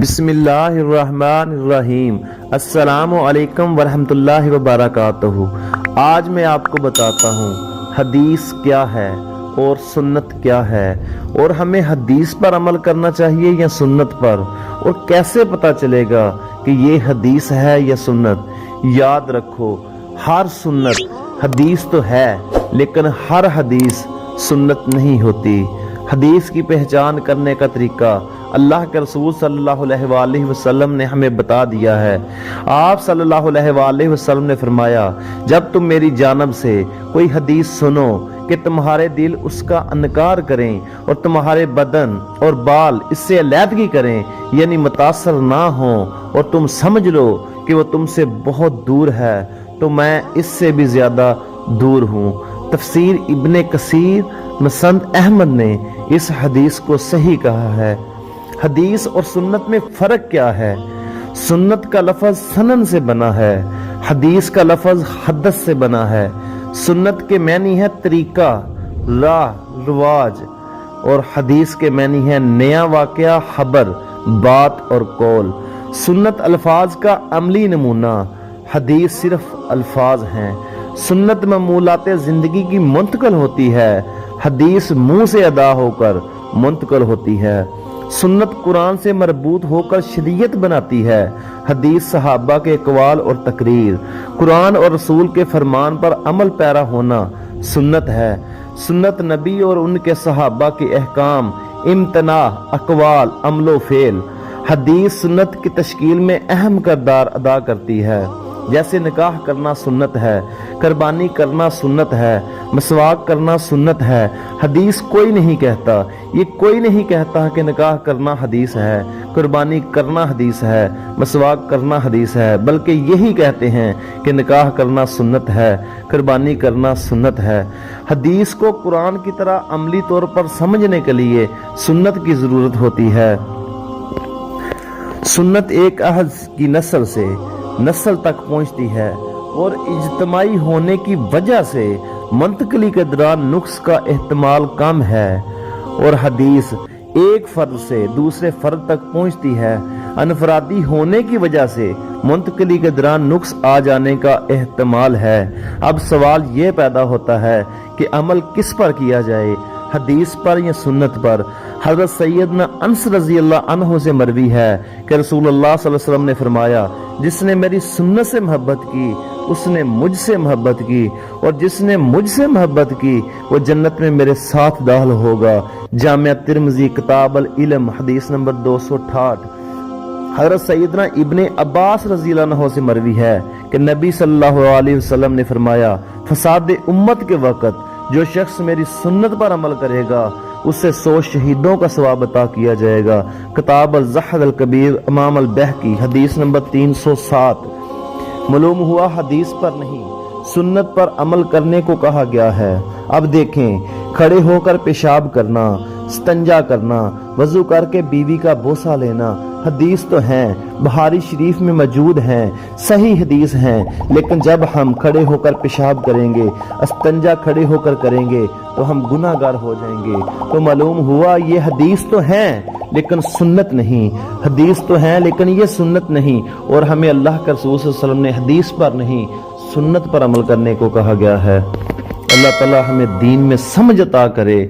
بسم اللہ الرحمن الرحیم۔ السلام علیکم ورحمۃ اللہ وبرکاتہ۔ آج میں آپ کو بتاتا ہوں حدیث کیا ہے اور سنت کیا ہے، اور ہمیں حدیث پر عمل کرنا چاہیے یا سنت پر، اور کیسے پتہ چلے گا کہ یہ حدیث ہے یا سنت۔ یاد رکھو، ہر سنت حدیث تو ہے لیکن ہر حدیث سنت نہیں ہوتی۔ حدیث کی پہچان کرنے کا طریقہ اللہ کے رسول صلی اللہ علیہ وآلہ وسلم نے ہمیں بتا دیا ہے۔ آپ صلی اللہ علیہ وآلہ وسلم نے فرمایا، جب تم میری جانب سے کوئی حدیث سنو کہ تمہارے دل اس کا انکار کریں اور تمہارے بدن اور بال اس سے علیحدگی کریں، یعنی متاثر نہ ہوں، اور تم سمجھ لو کہ وہ تم سے بہت دور ہے، تو میں اس سے بھی زیادہ دور ہوں۔ تفسیر ابن کثیر مسند احمد نے اس حدیث کو صحیح کہا ہے۔ حدیث اور سنت میں فرق کیا ہے؟ سنت کا لفظ سنن سے بنا ہے، حدیث کا لفظ حدث سے بنا ہے۔ سنت کے معنی ہے طریقہ، راہ، رواج، اور حدیث کے معنی ہے نیا واقعہ، خبر، بات اور قول۔ سنت الفاظ کا عملی نمونہ، حدیث صرف الفاظ ہیں۔ سنت معمولات زندگی کی منتقل ہوتی ہے، حدیث منہ سے ادا ہو کر منتقل ہوتی ہے۔ سنت قرآن سے مربوط ہو کر شریعت بناتی ہے، حدیث صحابہ کے اقوال اور تقریر، قرآن اور رسول کے فرمان پر عمل پیرا ہونا سنت ہے۔ سنت نبی اور ان کے صحابہ کے احکام، امتناع، اقوال، عمل و فعل۔ حدیث سنت کی تشکیل میں اہم کردار ادا کرتی ہے، جیسے نکاح کرنا سنت ہے، قربانی کرنا سنت ہے، مسواک کرنا سنت ہے۔ حدیث کوئی نہیں کہتا، یہ کوئی نہیں کہتا کہ نکاح کرنا حدیث ہے، قربانی کرنا حدیث ہے، مسواک کرنا حدیث ہے، بلکہ یہی کہتے ہیں کہ نکاح کرنا سنت ہے، قربانی کرنا سنت ہے۔ حدیث کو قرآن کی طرح عملی طور پر سمجھنے کے لیے سنت کی ضرورت ہوتی ہے۔ سنت ایک عہد کی نسل سے نسل تک پہنچتی ہے اور اجتماعی ہونے کی وجہ سے منتقلی کے دوران نقص کا احتمال کم ہے، اور حدیث ایک فرد سے دوسرے فرد تک پہنچتی ہے، انفرادی ہونے کی وجہ سے منتقلی کے دوران نقص آ جانے کا احتمال ہے۔ اب سوال یہ پیدا ہوتا ہے کہ عمل کس پر کیا جائے، حدیث پر یا سنت پر؟ حضرت سیدنا انس رضی اللہ عنہ سے مروی ہے کہ رسول اللہ صلی اللہ علیہ وسلم نے فرمایا، جس نے میری سنت سے محبت کی اس نے مجھ سے محبت کی، اور جس نے مجھ سے محبت کی وہ جنت میں میرے ساتھ داخل ہوگا۔ جامعہ ترمذی کتاب العلم حدیث نمبر 268۔ حضرت سیدنا ابن عباس رضی اللہ عنہ سے مروی ہے کہ نبی صلی اللہ علیہ وسلم نے فرمایا، فساد امت کے وقت جو شخص میری سنت پر عمل کرے گا اسے 100 شہیدوں کا ثواب عطا کیا جائے گا۔ کتاب الزہد الکبیر امام البہقی حدیث نمبر 307۔ معلوم ہوا حدیث پر نہیں سنت پر عمل کرنے کو کہا گیا ہے۔ اب دیکھیں، کھڑے ہو کر پیشاب کرنا، استنجا کرنا، وضو کر کے بیوی کا بوسہ لینا حدیث تو ہیں، بخاری شریف میں موجود ہیں، صحیح حدیث ہیں، لیکن جب ہم کھڑے ہو کر پیشاب کریں گے، استنجا کھڑے ہو کر کریں گے تو ہم گناہ گار ہو جائیں گے۔ تو معلوم ہوا یہ حدیث تو ہیں لیکن سنت نہیں، حدیث تو ہیں لیکن یہ سنت نہیں، اور ہمیں اللہ کے رسول صلی اللہ علیہ وسلم نے حدیث پر نہیں سنت پر عمل کرنے کو کہا گیا ہے۔ اللہ تعالی ہمیں دین میں سمجھ عطا کرے۔